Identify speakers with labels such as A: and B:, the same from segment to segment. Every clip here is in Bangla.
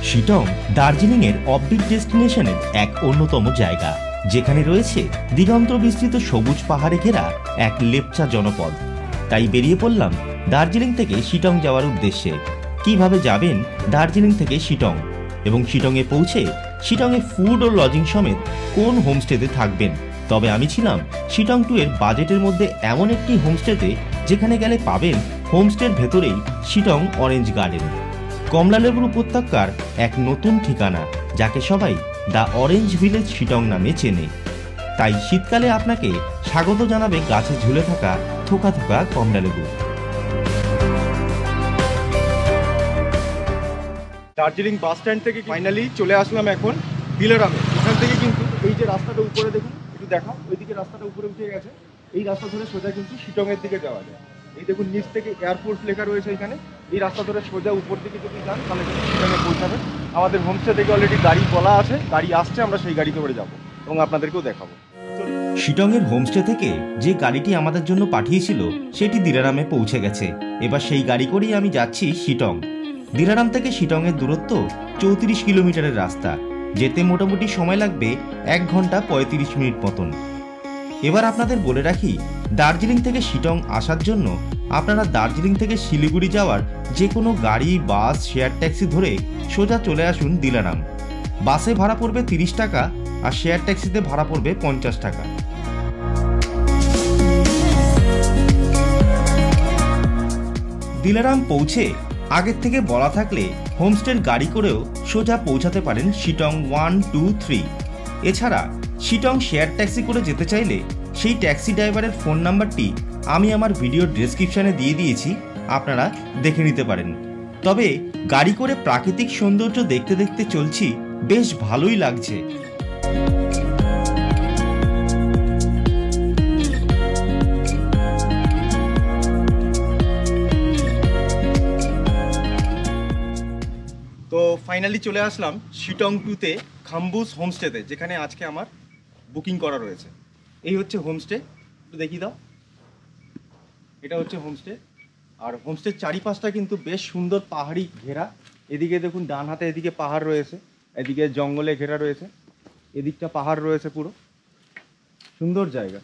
A: শিটং দার্জিলিংয়ের অফবিট ডেস্টিনেশনের এক অন্যতম জায়গা, যেখানে রয়েছে দিগন্ত বিস্তৃত সবুজ পাহাড়ে ঘেরা এক লেপচা জনপদ। তাই বেরিয়ে পড়লাম দার্জিলিং থেকে শিটং যাওয়ার উদ্দেশ্যে। কিভাবে যাবেন দার্জিলিং থেকে শিটং এবং শিটংয়ে পৌঁছে শিটংয়ে ফুড ও লজিং সমেত কোন হোমস্টেতে থাকবেন। তবে আমি ছিলাম শিটং 2 এর বাজেটের মধ্যে এমন একটি হোমস্টেতে যেখানে গেলে পাবেন হোমস্টের ভেতরেই শিটং অরেঞ্জ গার্ডেন, কমলালেবুর উপত্যকার এক নতুন ঠিকানা, যাকে সবাই দ্য অরেঞ্জ ভিলেজ শিটং নামে চেনে। তাই শীতকালে আপনাকে স্বাগত জানাবে গাছে ঝুলে থাকা থোকা থোকা কমলালেবু।
B: দার্জিলিং বাস স্ট্যান্ড থেকে ফাইনালি চলে আসলাম এখন দিলারামে। এখান থেকে কিন্তু এই যে রাস্তাটা উপরে দেখুন, একটু দেখাও, ওইদিকে রাস্তাটা উপরে উঠে গেছে। এই রাস্তা ধরে সোজা কিন্তু শিটংয়ের দিকে যাওয়া যায়। এই দেখুন নিচ থেকে এয়ারফোর্স লেখা রয়েছে এখানে। এই রাস্তা ধরে সোজা উপর দিকে যদি যান তাহলে কিন্তু শিটংয়ে পৌঁছাবেন। আমাদের হোমস্টে থেকে অলরেডি গাড়ি বলা আছে, গাড়ি আসছে, আমরা সেই গাড়িতে করে যাবো এবং আপনাদেরকেও দেখাবো।
A: শিটংয়ের হোমস্টে থেকে যে গাড়িটি আমাদের জন্য পাঠিয়েছিল সেটি দিলারামে পৌঁছে গেছে। এবার সেই গাড়ি করেই আমি যাচ্ছি শিটং। দিলারাম থেকে শিটংয়ের দূরত্ব 34 কিলোমিটারের রাস্তা, যেতে মোটামুটি সময় লাগবে 1 ঘন্টা 35 মিনিট মতন। এবার আপনাদের বলে রাখি, দার্জিলিং থেকে শিটং আসার জন্য আপনারা দার্জিলিং থেকে শিলিগুড়ি যাওয়ার যে কোনো গাড়ি, বাস, শেয়ার ট্যাক্সি ধরে সোজা চলে আসুন দিলারাম। বাসে ভাড়া পড়বে 30 টাকা আর শেয়ার ট্যাক্সিতে ভাড়া পড়বে 50 টাকা। দিলারাম পৌঁছে আগের থেকে বলা থাকলে হোমস্টের গাড়ি করেও সোজা পৌঁছাতে পারেন শিটং 1, 2, 3। এছাড়া শিটং শেয়ার ট্যাক্সি করে যেতে চাইলে সেই ট্যাক্সি ড্রাইভারের ফোন নাম্বারটি আমি আমার ভিডিওর ডেসক্রিপশানে দিয়ে দিয়েছি, আপনারা দেখে নিতে পারেন। তবে গাড়ি করে প্রাকৃতিক সৌন্দর্য দেখতে দেখতে চলছি, বেশ ভালোই লাগছে।
B: তো ফাইনালি চলে আসলাম শিটং 2-তে খাম্বুস হোমস্টেতে, যেখানে আজকে আমার বুকিং করা রয়েছে। এই হচ্ছে হোমস্টে, একটু দেখিয়ে দাও। এটা হচ্ছে হোমস্টে, আর হোমস্টের চারিপাশটা কিন্তু বেশ সুন্দর পাহাড়ি ঘেরা। এদিকে দেখুন ডান হাতে এদিকে পাহাড় রয়েছে, এদিকে জঙ্গলে ঘেরা রয়েছে, এদিকটা পাহাড় রয়েছে, পুরো সুন্দর জায়গা।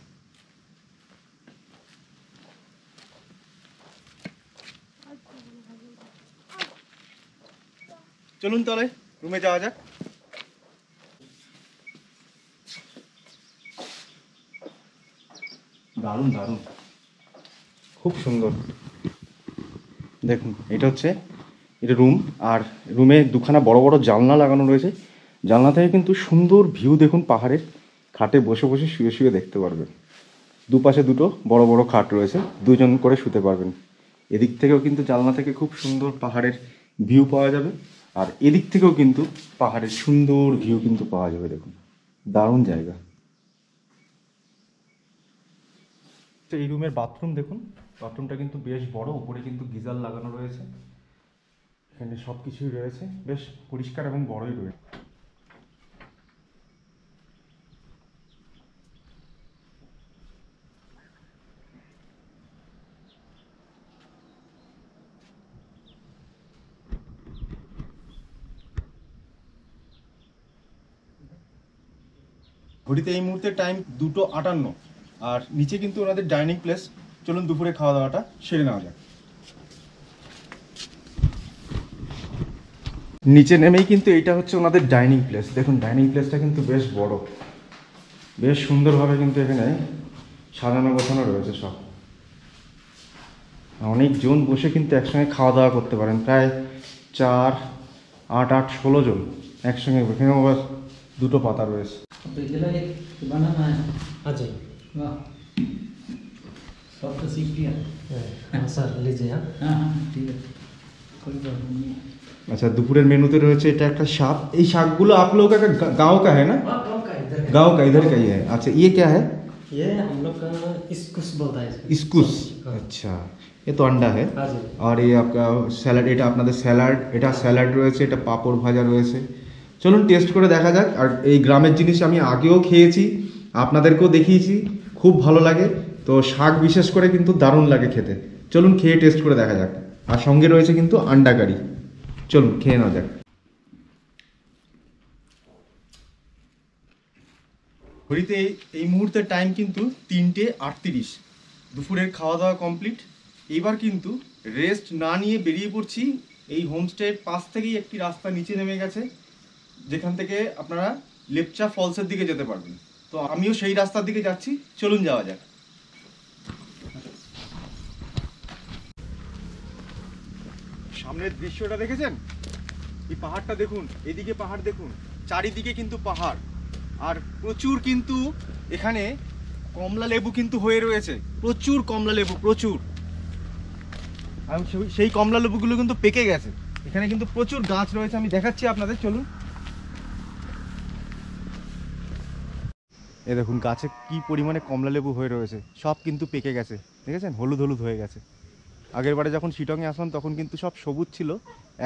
B: চলুন তাহলে রুমে যাওয়া যাক। দারুণ দারুণ, খুব সুন্দর। দেখুন এটা রুম, আর রুমে দুখানা বড় বড় জানলা লাগানো রয়েছে। জানলা থেকে কিন্তু সুন্দর ভিউ দেখুন পাহাড়ের। খাটে বসে বসে শুয়ে শুয়ে দেখতে পারবেন। দুপাশে দুটো বড় বড় খাট রয়েছে, দুজন করে শুতে পারবেন। এদিক থেকেও কিন্তু জানলা থেকে খুব সুন্দর পাহাড়ের ভিউ পাওয়া যাবে, আর এদিক থেকেও কিন্তু পাহাড়ের সুন্দর ভিউ কিন্তু পাওয়া যাবে। দেখুন দারুণ জায়গা। তো এই রুমের বাথরুম দেখুন, বাথরুমটা কিন্তু বেশ বড়, উপরে কিন্তু গিজার লাগানো রয়েছে। এখানে সব কিছুই রয়েছে, বেশ পরিষ্কার এবং বড়ই রয়েছে। ঘড়িতে এই মুহূর্তে টাইম 2:58, আর নিচে কিন্তু ওনাদের ডাইনিং প্লেস। চলুন দুপুরে খাওয়া দাওয়াটা সেরে নেওয়া যাক। নিচে নেমেই কিন্তু এইটা হচ্ছে ওনাদের ডাইনিং প্লেস। দেখুন ডাইনিং প্লেসটা কিন্তু বেশ বড়, বেশ সুন্দরভাবে কিন্তু এখানে সাজানো গোছানো রয়েছে সব। অনেকজন বসে কিন্তু একসঙ্গে খাওয়া দাওয়া করতে পারেন, প্রায় 4, 8, 8, 16 জন একসঙ্গে। এখানেও আবার দুটো পাতা রয়েছে।
C: तो इधर बनाना है। हाँ जी, वाह, सब तो सीख लिया। हाँ सर लीजिए। हाँ हाँ ठीक है, कोई प्रॉब्लम नहीं।
B: अच्छा, दोपहर मेनूते रয়েছে এটা একটা শাক। এই শাকগুলো आप लोग का गांव का है ना? गांव का इधर का ही है। अच्छा, ये क्या है?
C: ये हम लोग का इस्कुस बोलता है।
B: इस्कुस, अच्छा। ये तो अंडा है।
C: हाँ जी।
B: और ये आपका স্যালাড, এটা আপনাদের স্যালাড, এটা স্যালাড রয়েছে, এটা পাপড় ভাজা রয়েছে। চলুন টেস্ট করে দেখা যাক। আর এই গ্রামের জিনিস আমি আগেও খেয়েছি, আপনাদেরকেও দেখিয়েছি, খুব ভালো লাগে। তো শাক বিশেষ করে কিন্তু দারুণ লাগে খেতে। চলুন খেয়ে টেস্ট করে দেখা যাক। আর সঙ্গে রয়েছে কিন্তু আন্ডা কারি। চলুন খেয়ে নেওয়া যাক। ঘড়িতে এই মুহূর্তে টাইম কিন্তু 3:38। দুপুরের খাওয়া দাওয়া কমপ্লিট। এবার কিন্তু রেস্ট না নিয়ে বেরিয়ে পড়ছি। এই হোমস্টের পাশ থেকেই একটি রাস্তা নিচে নেমে গেছে, যেখান থেকে আপনারা লেপচা ফলসের দিকে যেতে পারবেন। তো আমিও সেই রাস্তার দিকে যাচ্ছি, চলুন যাওয়া যাক। সামনের দৃশ্যটা দেখেছেন? এই পাহাড়টা দেখুন, এদিকে পাহাড় দেখুন, চারিদিকে কিন্তু পাহাড়। আর প্রচুর কিন্তু এখানে কমলা লেবু কিন্তু হয়ে রয়েছে, প্রচুর কমলা লেবু, প্রচুর। আর সেই কমলা লেবুগুলো কিন্তু পেকে গেছে। এখানে কিন্তু প্রচুর গাছ রয়েছে, আমি দেখাচ্ছি আপনাদের, চলুন। এ দেখুন গাছে কি পরিমাণে কমলা লেবু হয়ে রয়েছে, সব কিন্তু পেকে গেছে, দেখেছেন? হলুদ হলুদ হয়ে গেছে। আগের বারে যখন শিটংয়ে আসলাম তখন কিন্তু সব সবুজ ছিল,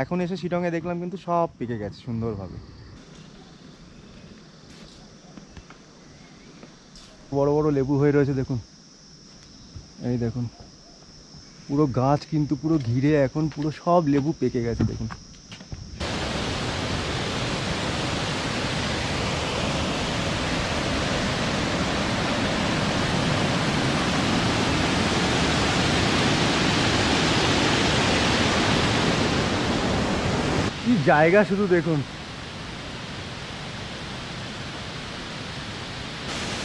B: এখন এসে শিটংয়ে দেখলাম কিন্তু সব পেকে গেছে সুন্দরভাবে। বড় বড় লেবু হয়ে রয়েছে দেখুন, এই দেখুন পুরো গাছ কিন্তু পুরো ঘিরে এখন পুরো সব লেবু পেকে গেছে দেখুন। কি জায়গা শুধু দেখুন,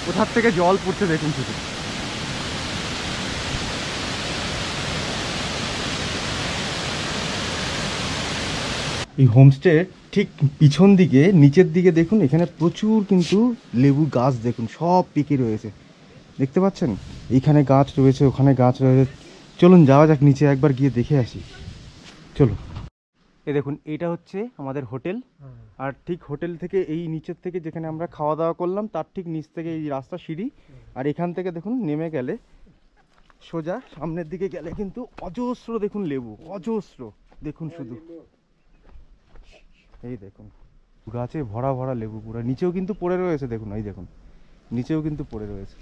B: কোথার থেকে জল পড়ছে দেখুন শুধু। এই হোমস্টের ঠিক পিছন দিকে নিচের দিকে দেখুন, এখানে প্রচুর কিন্তু লেবু গাছ দেখুন, সব পেকে রয়েছে, দেখতে পাচ্ছেন? এইখানে গাছ রয়েছে, ওখানে গাছ রয়েছে। চলুন যাওয়া যাক নিচে, একবার গিয়ে দেখে আসি, চলুন। এই দেখুন এটা হচ্ছে আমাদের হোটেল, আর ঠিক হোটেল থেকে এই নিচের থেকে যেখানে আমরা খাওয়া দাওয়া করলাম তার ঠিক নিচ থেকে এই রাস্তা, সিঁড়ি। আর এখান থেকে দেখুন নেমে গেলে সোজা সামনের দিকে গেলে কিন্তু অজস্র দেখুন লেবু, অজস্র দেখুন শুধু, এই দেখুন গাছে ভরা ভরা লেবু পুরো। নিচেও কিন্তু পড়ে রয়েছে দেখুন, এই দেখুন নিচেও কিন্তু পড়ে রয়েছে।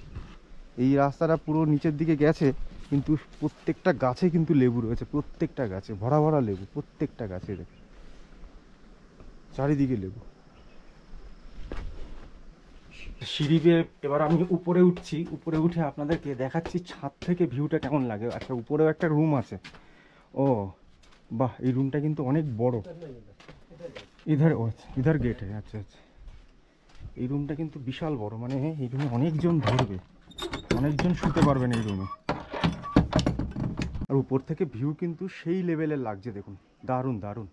B: এই রাস্তাটা পুরো নিচের দিকে গেছে, কিন্তু প্রত্যেকটা গাছে কিন্তু লেবু রয়েছে, প্রত্যেকটা গাছে ভরা ভরা লেবু, প্রত্যেকটা গাছে দেখুন চারিদিকে লেবু। সিঁড়ি বেয়ে এবার আমি উপরে উঠছি, উপরে উঠে আপনাদেরকে দেখাচ্ছি ছাদ থেকে ভিউটা কেমন লাগে। আচ্ছা উপরেও একটা রুম আছে, ও বাহ, এই রুমটা কিন্তু অনেক বড়। ইধার, ও ইধার গেট, আচ্ছা আচ্ছা। এই রুমটা কিন্তু বিশাল বড়, মানে এই রুমে অনেকজন ধরবে, অনেকজন শুতে পারবেন এই রুমে। আর উপর থেকে ভিউ কিন্তু সেই লেভেলের লাগছে দেখুন, দারুণ দারুণ।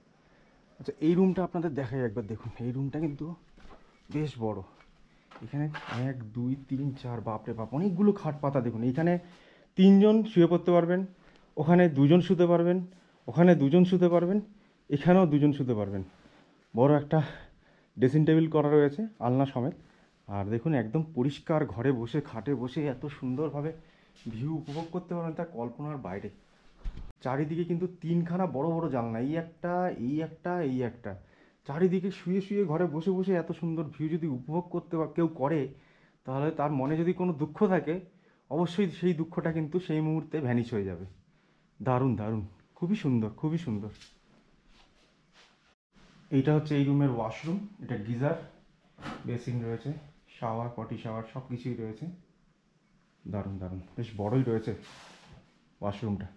B: আচ্ছা এই রুমটা আপনাদের দেখাই একবার, দেখুন এই রুমটা কিন্তু বেশ বড়। এখানে 1 2 3 4, বাপরে বাপ, অনেকগুলো খাট পাতা দেখুন। এখানে 3 জন শুয়ে পড়তে পারবেন, ওখানে 2 জন শুতে পারবেন, ওখানে 2 জন শুতে পারবেন, এখানেও 2 জন শুতে পারবেন। বড় একটা ড্রেসিং টেবিল করা রয়েছে আলনা সমেত। আর দেখুন একদম পরিষ্কার, ঘরে বসে খাটে বসে এত সুন্দরভাবে ভিউ উপভোগ করতে পারবেন তা কল্পনার বাইরে। চারিদিকে কিন্তু 3খানা বড় বড় জানলা, এই একটা, এই একটা, এই একটা। চারিদিকে শুয়ে শুয়ে ঘরে বসে বসে এত সুন্দর ভিউ যদি উপভোগ করতে কেউ করে, তাহলে তার মনে যদি কোনো দুঃখ থাকে, অবশ্যই সেই দুঃখটা কিন্তু সেই মুহূর্তে ভ্যানিশ হয়ে যাবে। দারুণ দারুণ, খুবই সুন্দর, খুবই সুন্দর। এইটা হচ্ছে এই রুমের ওয়াশরুম, এটা গিজার, বেসিন রয়েছে, শাওয়ার, পটি শাওয়ার সব কিছুই রয়েছে। দারুণ দারুণ, বেশ বড়ই রয়েছে ওয়াশরুমটা।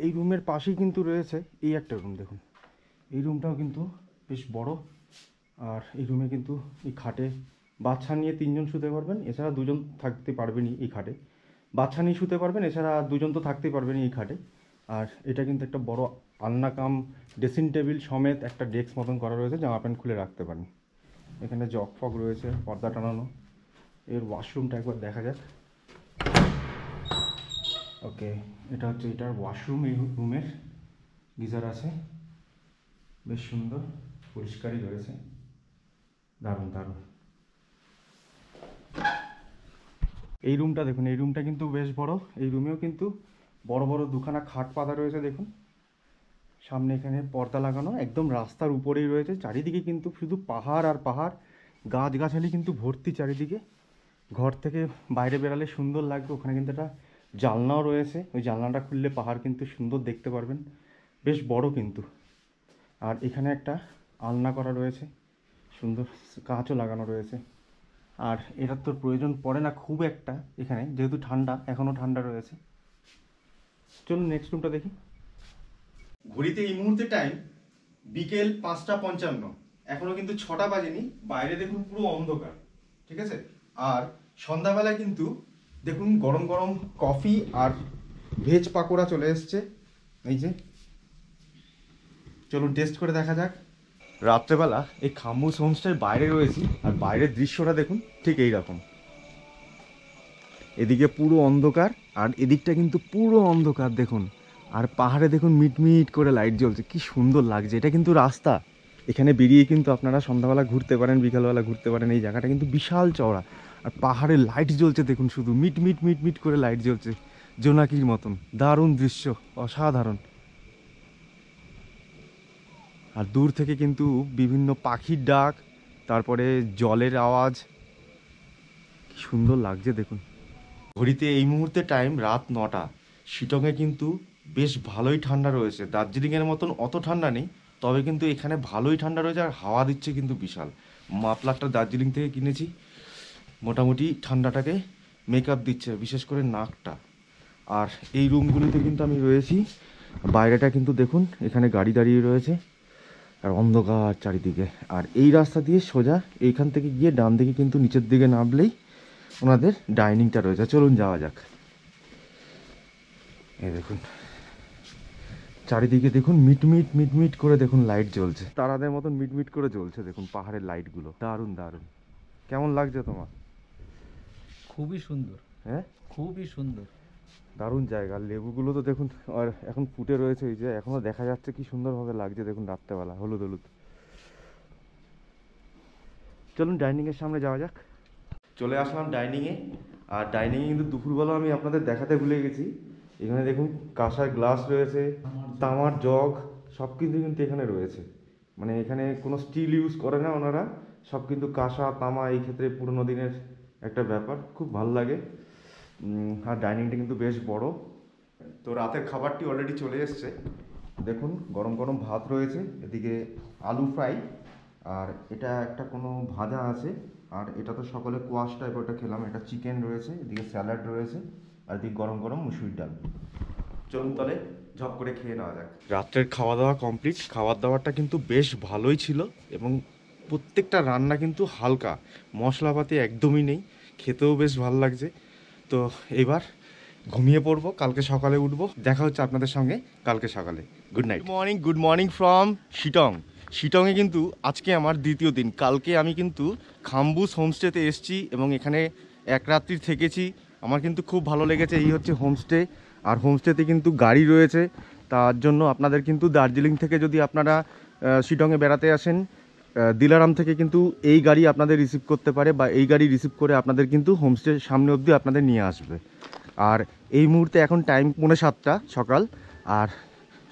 B: এই রুমের পাশেই কিন্তু রয়েছে এই একটা রুম, দেখুন এই রুমটাও কিন্তু বেশ বড়। আর এই রুমে কিন্তু এই খাটে বাচ্চা নিয়ে 3 জন শুতে পারবেন, এছাড়া 2 জন থাকতে পারবেনই এই খাটে। বাচ্চা নিয়ে শুতে পারবেন, এছাড়া 2 জন তো থাকতেই পারবেনই এই খাটে। আর এটা কিন্তু একটা বড় আলনা কাম ড্রেসিং টেবিল সমেত একটা ডেস্ক মতন করা রয়েছে, জামা প্যান্ট খুলে রাখতে পারেন। এখানে জগ ফগ রয়েছে, পর্দা টানানো। এর ওয়াশরুমটা একবার দেখা যাক। ওকে, এটা হচ্ছে এটার ওয়াশরুম। এই রুমের গিজার আছে, বেশ সুন্দর, পরিষ্কারই রয়েছে, দারুণ দারুণ। এই রুমটা দেখুন, এই রুমটা কিন্তু বেশ বড়। এই রুমেও কিন্তু বড় বড় 2খানা খাট পাতা রয়েছে দেখুন। সামনে এখানে পর্দা লাগানো, একদম রাস্তার উপরেই রয়েছে। চারিদিকে কিন্তু শুধু পাহাড় আর পাহাড়, গাছগাছালি কিন্তু ভর্তি চারিদিকে। ঘর থেকে বাইরে বেরালে সুন্দর লাগবে। ওখানে কিন্তু একটা জানলাও রয়েছে, ওই জানলাটা খুললে পাহাড় কিন্তু সুন্দর দেখতে পারবেন, বেশ বড় কিন্তু। আর এখানে একটা আলনা করা রয়েছে, সুন্দর কাঁচও লাগানো রয়েছে। আর এটার তোর প্রয়োজন পড়ে না খুব একটা এখানে, যেহেতু ঠান্ডা, এখনও ঠান্ডা রয়েছে। চলুন নেক্সট রুমটা দেখি। ঘড়িতে এই মুহূর্তে টাইম বিকেল 5:55, এখনো কিন্তু 6টা বাজেনি। বাইরে দেখুন পুরো অন্ধকার, ঠিক আছে। আর সন্ধ্যাবেলায় কিন্তু দেখুন গরম গরম কফি আর ভেজ পাকোড়া চলে এসছে, এই যে। চলুন টেস্ট করে দেখা যাক। রাত্রেবেলা এই খাম্বুজ হোমস্টের বাইরে রয়েছি, আর বাইরের দৃশ্যটা দেখুন ঠিক এই রকম। এদিকে পুরো অন্ধকার, আর এদিকটা কিন্তু পুরো অন্ধকার দেখুন। আর পাহাড়ে দেখুন মিটমিট করে লাইট জ্বলছে, কি সুন্দর লাগছে। এটা কিন্তু রাস্তা, এখানে বেরিয়ে কিন্তু আপনারা সন্ধ্যাবেলা ঘুরতে পারেন, বিকালবেলা ঘুরতে পারেন। এই জায়গাটা কিন্তু বিশাল চওড়া, আর পাহাড়ে লাইট জ্বলছে দেখুন, শুধু মিটমিট মিটমিট করে লাইট জ্বলছে জোনাকির মতন। দারুণ দৃশ্য, অসাধারণ। আর দূর থেকে কিন্তু বিভিন্ন পাখির ডাক, তারপরে জলের আওয়াজ, কি সুন্দর লাগছে দেখুন। ঘড়িতে এই মুহূর্তে টাইম রাত 9টা। শিলংয়ে কিন্তু বেশ ভালোই ঠান্ডা রয়েছে, দার্জিলিংয়ের মতন অত ঠান্ডা নেই, তবে কিন্তু এখানে ভালোই ঠান্ডা রয়েছে। আর হাওয়া দিচ্ছে কিন্তু বিশাল। মাফলারটা দার্জিলিং থেকে কিনেছি, মোটামুটি ঠান্ডাটাকে মেকআপ দিচ্ছে, বিশেষ করে নাকটা। আর এই রুমগুলিতে কিন্তু আমি রয়েছি। বাইরেটা কিন্তু দেখুন, এখানে গাড়ি দাঁড়িয়ে রয়েছে, আর অন্ধকার চারিদিকে। আর এই রাস্তা দিয়ে সোজা এইখান থেকে গিয়ে ডান দিকে কিন্তু নিচের দিকে নামলেই ওনাদের ডাইনিংটা রয়েছে। চলুন যাওয়া যাক। এই দেখুন চারিদিকে দেখুন মিটমিট মিটমিট করে দেখুন লাইট জ্বলছে, তারাদের মতন মিটমিট করে জ্বলছে দেখুন পাহাড়ের লাইটগুলো। দারুণ দারুণ। কেমন লাগছে তোমার?
C: খুবই সুন্দর।
B: হ্যাঁ,
C: খুবই সুন্দর,
B: দারুণ জায়গা। লেবুগুলো তো দেখুন আর এখন ফুটে রয়েছে, এই যে এখনো দেখা যাচ্ছে, কি সুন্দরভাবে লাগছে দেখুন রাত্রেবেলা, হলুদ হলুদ। চলুন ডাইনিংয়ের সামনে যাওয়া যাক। চলে আসলাম ডাইনিংয়ে। আর ডাইনিংয়ে কিন্তু দুপুরবেলা আমি আপনাদের দেখাতে ভুলে গেছি। এখানে দেখুন কাঁসার গ্লাস রয়েছে, তামার জগ, সব কিছু কিন্তু এখানে রয়েছে। মানে এখানে কোনো স্টিল ইউজ করে না ওনারা, সব কিন্তু কাঁসা তামা, এই ক্ষেত্রে পুরোনো দিনের একটা ব্যাপার, খুব ভালো লাগে। আর ডাইনিংটা কিন্তু বেশ বড়। তো রাতের খাবারটি অলরেডি চলে এসছে, দেখুন গরম গরম ভাত রয়েছে, এদিকে আলু ফ্রাই, আর এটা একটা কোনো ভাজা আছে, আর এটা তো সকালে কোয়াশ টাইপ ওটা খেলাম, এটা চিকেন রয়েছে, এদিকে স্যালাড রয়েছে, আর এদিকে গরম গরম মুসুরির ডাল। চলুন তাহলে ঝপ করে খেয়ে নেওয়া যাক। রাত্রের খাওয়া দাওয়া কমপ্লিট। খাবার দাবারটা কিন্তু বেশ ভালোই ছিল, এবং প্রত্যেকটা রান্না কিন্তু হালকা, মশলাপাতি একদমই নেই, খেতেও বেশ ভালো লাগছে। তো এবার ঘুমিয়ে পড়বো, কালকে সকালে উঠবো। দেখা হচ্ছে আপনাদের সঙ্গে কালকে সকালে। Good night. Good morning from Sittong. শিটংয়ে কিন্তু আজকে আমার দ্বিতীয় দিন। কালকে আমি কিন্তু খাম্বুজ হোমস্টেতে এসেছি এবং এখানে এক রাত্রি থেকেছি। আমার কিন্তু খুব ভালো লেগেছে। এই হচ্ছে হোমস্টে, আর হোমস্টেতে কিন্তু গাড়ি রয়েছে। তার জন্য আপনাদের কিন্তু দার্জিলিং থেকে যদি আপনারা শিটংয়ে বেড়াতে আসেন, দিলারাম থেকে কিন্তু এই গাড়ি আপনাদের রিসিভ করতে পারে, বা এই গাড়ি রিসিভ করে আপনাদের কিন্তু হোমস্টের সামনে অবধি আপনাদের নিয়ে আসবে। আর এই মুহূর্তে এখন টাইম 7:30 সকাল, আর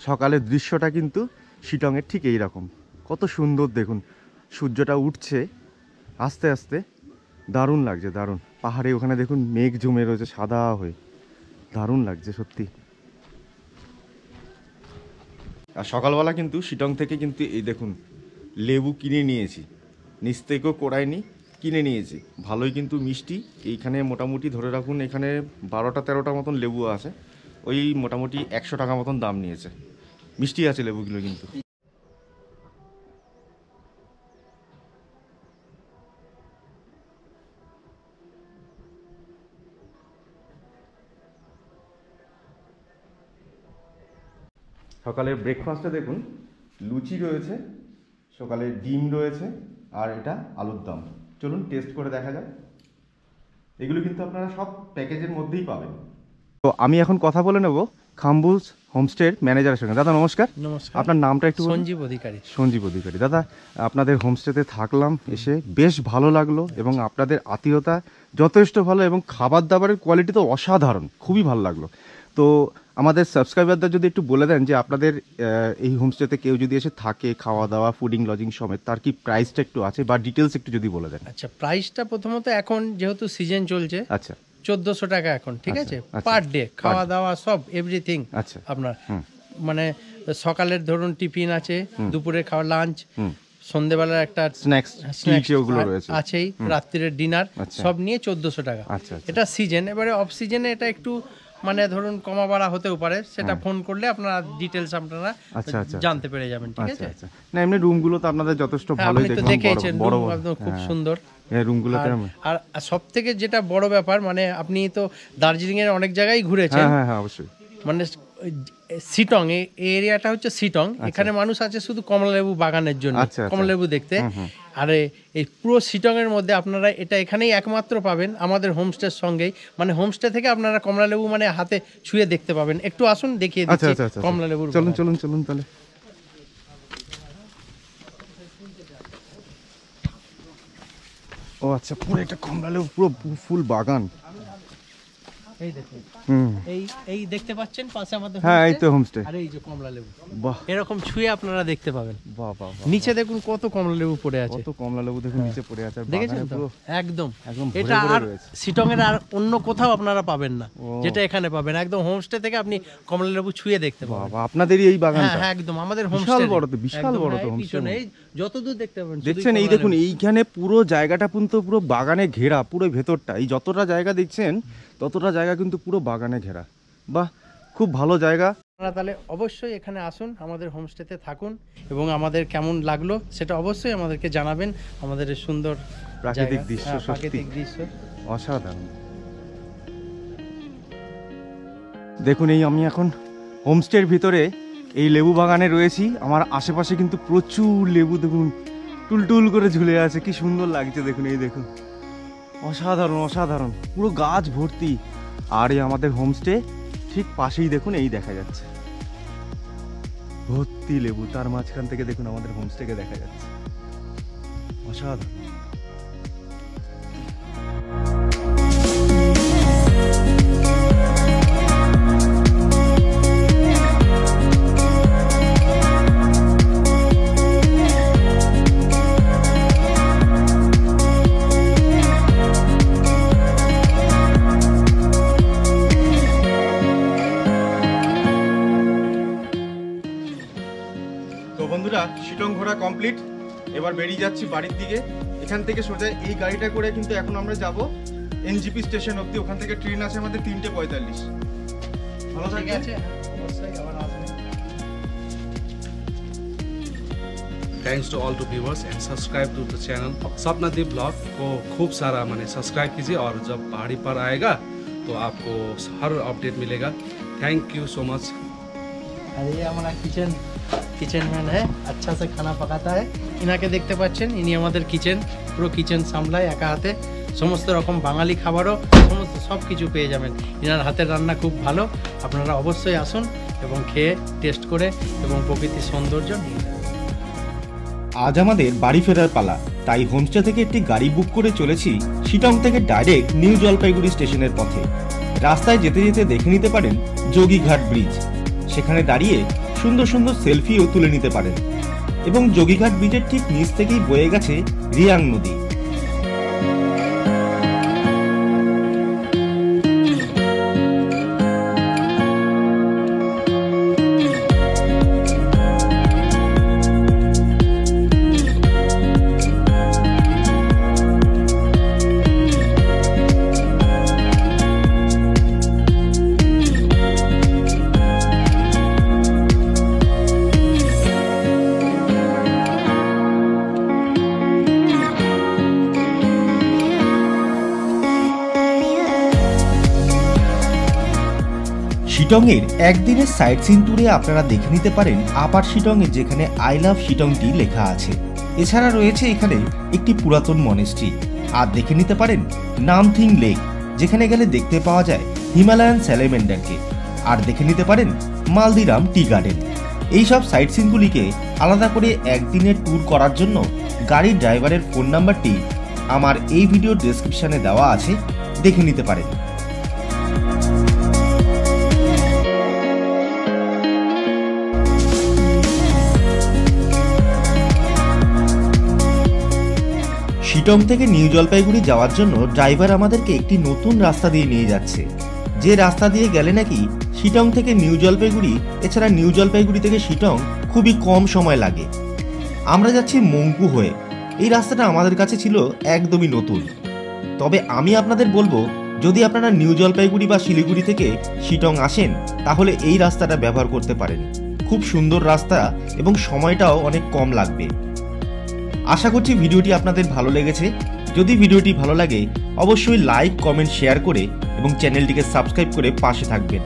B: সকালের দৃশ্যটা কিন্তু শিটংয়ের ঠিক এই রকম। কত সুন্দর দেখুন, সূর্যটা উঠছে আস্তে আস্তে, দারুণ লাগছে, দারুণ। পাহাড়ে ওখানে দেখুন মেঘ জমে রয়েছে সাদা হয়ে, দারুণ লাগছে সত্যি। আর সকালবেলা কিন্তু শিটং থেকে কিন্তু এই দেখুন লেবু কিনে নিয়েছি, নিচ থেকেও কোড়াইনি, কিনে নিয়েছি। ভালোই কিন্তু মিষ্টি। এইখানে মোটামুটি ধরে রাখুন এখানে 12-13টা মতন লেবু আছে, ওই মোটামুটি 100 টাকা মতন দাম নিয়েছে। মিষ্টি আছে লেবুগুলো কিন্তু। সকালের ব্রেকফাস্টে দেখুন লুচি রয়েছে, সকালে ডিম রয়েছে, আর এটা আলুর দম। চলুন টেস্ট করে দেখা যাক। এগুলো কিন্তু আপনারা সব প্যাকেজের মধ্যেই পাবেন। তো আমি এখন কথা বলে নেব খাম্বুজ হোমস্টের ম্যানেজারের সঙ্গে। দাদা নমস্কার।
C: নমস্কার।
B: আপনার নামটা একটু বলুন।
C: সঞ্জীব অধিকারী।
B: সঞ্জীব অধিকারী। দাদা, আপনাদের হোমস্টেতে থাকলাম, এসে বেশ ভালো লাগলো, এবং আপনাদের আত্মীয়তা যথেষ্ট ভালো, এবং খাবার দাবারের কোয়ালিটি তো অসাধারণ, খুবই ভালো লাগলো। তো আমাদের সাবস্ক্রাইবারদের যদি একটু বলে দেন যে আপনাদের এই হোমস্টেতে কেউ যদি এসে থাকে, খাওয়া দাওয়া ফুডিং লজিং সমেত, তার কি প্রাইসটা একটু আছে, বা ডিটেলস একটু যদি বলে দেন।
C: আচ্ছা, প্রাইসটা প্রথমত এখন যেহেতু সিজন চলছে,
B: আচ্ছা
C: 1400 টাকা এখন, ঠিক আছে,
B: আচ্ছা।
C: পার ডে, খাওয়া দাওয়া সব এভরিথিং।
B: আচ্ছা।
C: আপনার মানে সকালের ধরুন টিফিন আছে, দুপুরের খাওয়া লাঞ্চ, সন্ধ্যেবেলার একটা
B: স্ন্যাক্স ওগুলো রয়েছে
C: আছেই, রাত্রির ডিনার সব নিয়ে 1400 টাকা। এটা সিজন। এবারে অফ সিজনে এটা একটু মানে ধরুন কমা বাড়া হতেও পারে, সেটা ফোন করলে আপনারা ডিটেলস আপনারা জানতে পেরে যাবেন। ঠিক আছে।
B: না এমনি রুমগুলো তো আপনাদের যথেষ্ট ভালোই
C: দেখেছেন, একদম খুব সুন্দর
B: রুমগুলোতে।
C: আর সব থেকে যেটা বড় ব্যাপার, মানে আপনি তো দার্জিলিং এর অনেক জায়গায় ঘুরেছেন।
B: হ্যাঁ অবশ্যই।
C: মানে সিটং এই এরিয়াটা হচ্ছে সিটং, এখানে মানুষ আছে শুধু কমলালেবু বাগানের জন্য, কমলালেবু দেখতে। আর এই পুরো সিটং এর মধ্যে আপনারা এটা এখানেই একমাত্র পাবেন আমাদের হোমস্টের সঙ্গেই। মানে হোমস্টে থেকে আপনারা কমলালেবু মানে হাতে ছুঁয়ে দেখতে পাবেন। একটু আসুন দেখিয়ে দিচ্ছি কমলালেবু।
B: চলুন তাহলে। ও আচ্ছা, পুরো একটা কমলালেবু পুরো ফুল বাগান।
C: এই দেখুন, এই দেখতে পাচ্ছেন পাশে আমাদের
B: এই তো হোমস্টে।
C: আর এই যে কমলালেবু, বাহ, এরকম ছুঁয়ে আপনারা দেখতে পাবেন। বাহ বাহ, নিচে দেখুন কত কমলালেবু পড়ে আছে।
B: কত কমলালেবু দেখুন নিচে পড়ে আছে।
C: দেখেছেন তো? একদম এটা আর সিটং এর আর অন্য কোথাও আপনারা পাবেন না, যেটা এখানে পাবেন। একদম হোমস্টে থেকে আপনি কমলালেবু ছুঁয়ে দেখতে পাবেন।
B: বাহ, আপনাদেরই এই বাগানটা?
C: হ্যাঁ একদম আমাদের হোমস্টে। বিশাল বড় তো হোমস্টে। এই যতদূর দেখতে পাবেন
B: দেখছেন, এই দেখুন এইখানে পুরো জায়গাটা কিন্তু পুরো বাগানে ঘেরা, পুরো ভেতরটা। এই যতটা জায়গা দেখছেন ততটা জায়গা কিন্তু পুরো বাগানে ঘেরা। বাহ, খুব ভালো জায়গা।
C: আপনারা তাহলে অবশ্যই এখানে আসুন, আমাদের হোমস্টেতে থাকুন, এবং আমাদের কেমন লাগলো সেটা অবশ্যই আমাদেরকে জানাবেন। আমাদের এই সুন্দর
B: প্রাকৃতিক দৃশ্য,
C: প্রাকৃতিক দৃশ্য
B: অসাধারণ। দেখুন, এই আমি এখন হোমস্টের ভিতরে এই লেবু বাগানে রয়েছি। আমার আশেপাশে কিন্তু প্রচুর লেবু দেখুন টুলটুল করে ঝুলে আছে, কি সুন্দর লাগছে দেখুন। এই দেখুন, অসাধারণ পুরো গাছ ভর্তি। আর এই আমাদের হোমস্টে ঠিক পাশেই দেখুন এই দেখা যাচ্ছে ভর্তি লেবু, তার মাঝখান থেকে দেখুন আমাদের হোমস্টেকে দেখা যাচ্ছে। অসাধারণ। শিলং ঘোরা কমপ্লিট, এবার বেরিয়ে যাচ্ছি বাড়ির দিকে। এখান থেকে সোজা এই গাড়িটা করে কিন্তু এখন আমরা যাব এনজিপি স্টেশন অবধি। ওখান থেকে ট্রেন আছে আমাদের 3:45। ভালো থাকে আছে, অবশ্যই আবার আসবেন।
D: Thanks to all the viewers and subscribe to the channel Sapnadeep blog को खूब सारा माने सब्सक्राइब कीजिए, और जब पहाड़ी पर आएगा तो आपको हर अपडेट मिलेगा। Thank you so much.
C: ये हमारा किचन मैन है, अच्छा से खाना पकाता है। इनाके देखते पाচ্ছেন, ইনি আমাদের পুরো কিচেন সামলায় একা হাতে। সমস্ত রকম বাঙালি খাবারও সমস্ত সব কিছু পেয়ে যাবেন। ইনার হাতের রান্না খুব ভালো। আপনারা অবশ্যই আসুন এবং খেয়ে টেস্ট করে এবং প্রকৃতির সৌন্দর্য নিয়ে যাবেন।
A: আজ আমাদের বাড়ি ফেরার পালা, তাই হোমস্টে থেকে একটি গাড়ি বুক করে চলেছি শিটং থেকে ডাইরেক্ট নিউ জলপাইগুড়ি স্টেশনের পথে। রাস্তায় যেতে যেতে দেখে নিতে পারেন যোগীঘাট ব্রিজ। সেখানে দাঁড়িয়ে সুন্দর সুন্দর সেলফিও তুলে নিতে পারেন। এবং যোগীঘাট ব্রিজের ঠিক নিচ থেকেই বয়ে গেছে রিয়াং নদী। শিটংয়ের একদিনের সাইট সিন ট্যুরে আপনারা দেখে নিতে পারেন আপার শিটংয়ে, যেখানে আই লাভ শিটংটি লেখা আছে। এছাড়া রয়েছে এখানে একটি পুরাতন মনেস্ট্রি। আর দেখে নিতে পারেন নামথিং লেক, যেখানে গেলে দেখতে পাওয়া যায় হিমালয়ান স্যালামেন্ডারকে। আর দেখে নিতে পারেন মালদিরাম টি গার্ডেন। এইসব সাইট সিনগুলিকে আলাদা করে একদিনের ট্যুর করার জন্য গাড়ির ড্রাইভারের ফোন নাম্বারটি আমার এই ভিডিও ডেসক্রিপশনে দেওয়া আছে, দেখে নিতে পারেন। শিটং থেকে নিউ জলপাইগুড়ি যাওয়ার জন্য ড্রাইভার আমাদেরকে একটি নতুন রাস্তা দিয়ে নিয়ে যাচ্ছে, যে রাস্তা দিয়ে গেলে নাকি শিটং থেকে নিউ জলপাইগুড়ি, এছাড়া নিউ জলপাইগুড়ি থেকে শিটং খুবই কম সময় লাগে। আমরা যাচ্ছি মঙ্গু হয়ে। এই রাস্তাটা আমাদের কাছে ছিল একদমই নতুন। তবে আমি আপনাদের বলবো, যদি আপনারা নিউ জলপাইগুড়ি বা শিলিগুড়ি থেকে শিটং আসেন তাহলে এই রাস্তাটা ব্যবহার করতে পারেন। খুব সুন্দর রাস্তা এবং সময়টাও অনেক কম লাগবে। আশা করছি ভিডিওটি আপনাদের ভালো লেগেছে। যদি ভিডিওটি ভালো লাগে অবশ্যই লাইক, কমেন্ট, শেয়ার করে এবং চ্যানেলটিকে সাবস্ক্রাইব করে পাশে থাকবেন।